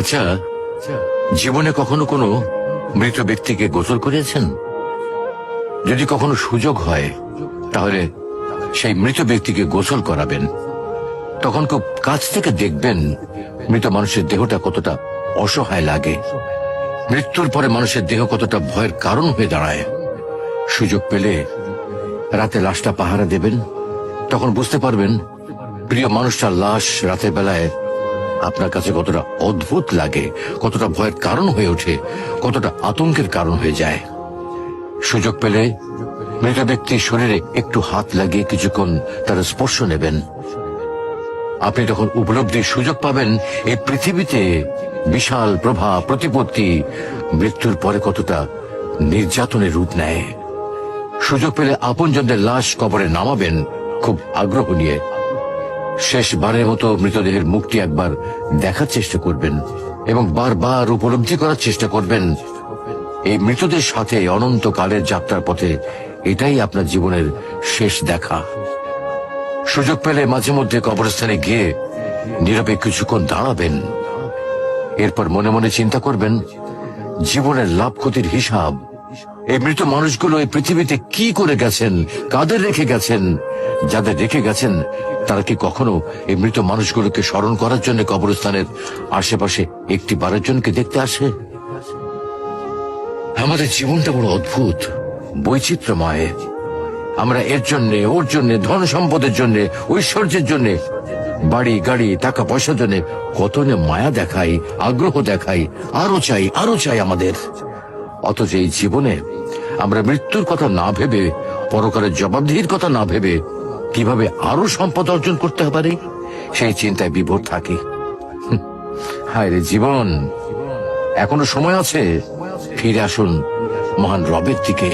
আচ্ছা, জীবনে কখনো কোনো মৃত ব্যক্তিকে গোসল করিয়েছেন? যদি কখনো সুযোগ হয় তাহলে সেই মৃত ব্যক্তিকে গোসল করাবেন। তখন খুব কাছ থেকে দেখবেন মৃত মানুষের দেহটা কতটা অসহায় লাগে, মৃত্যুর পরে মানুষের দেহ কতটা ভয়ের কারণ হয়ে দাঁড়ায়। সুযোগ পেলে রাতে লাশটা পাহারা দেবেন, তখন বুঝতে পারবেন প্রিয় মানুষটার লাশ রাতের বেলায় আপনার কাছে কতটা অদ্ভুত লাগে, কতটা ভয়ের কারণ হয়ে ওঠে, কতটা আতঙ্কের কারণ হয়ে যায়। সুযোগ পেলে মৃত ব্যক্তির শরীরে একটু হাত লাগিয়ে কিছুক্ষণ তার স্পর্শ নেবেন। আপনি তখন উপলব্ধির সুযোগ পাবেন এই পৃথিবীতে বিশাল প্রভাব প্রতিপত্তি মৃত্যুর পরে কতটা নির্যাতনের রূপ নেয়। সুযোগ পেলে আপনজনদের লাশ কবরে নামাবেন খুব আগ্রহ নিয়ে। শেষবারের মতো মৃতদেহের মুখটি একবার দেখার চেষ্টা করবেন এবং বারবার উপলব্ধি করার চেষ্টা করবেন এই মৃতদের সাথে অনন্তকালের যাত্রার পথে এটাই আপনার জীবনের শেষ দেখা। সুযোগ পেলে মাঝে মধ্যে কবরস্থানে গিয়ে নীরবে কিছুক্ষণ দাঁড়াবেন। এরপর মনে মনে চিন্তা করবেন জীবনের লাভ ক্ষতির হিসাব। এই মৃত মানুষগুলো এই পৃথিবীতে কি করে গেছেন, কাদের রেখে গেছেন। যাদের রেখে গেছেন তারা কি কখনো এই মৃত মানুষগুলোকে স্মরণ করার জন্য কবরস্থানের আশেপাশে একটি বারের জনকে দেখতে আসে? আমাদের জীবনটা বড় অদ্ভুত, বৈচিত্র্যময়। আমরা এর জন্য ওর জন্য, ধন সম্পদের জন্য, ঐশ্বর্যের জন্য, বাড়ি গাড়ি টাকা পয়সার জন্য কত মায়া দেখাই, আগ্রহ দেখাই, আরো চাই আরো চাই আমাদের। অথচ এই জীবনে আমরা মৃত্যুর কথা না ভেবে, পরকালের জবাবদিহির কথা না ভেবে কিভাবে আরো সম্পদ অর্জন করতে পারি সেই চিন্তায় বিভোর থাকি। হায় রে জীবন, এখনো সময় আছে, ফিরে আসুন মহান রবের দিকে।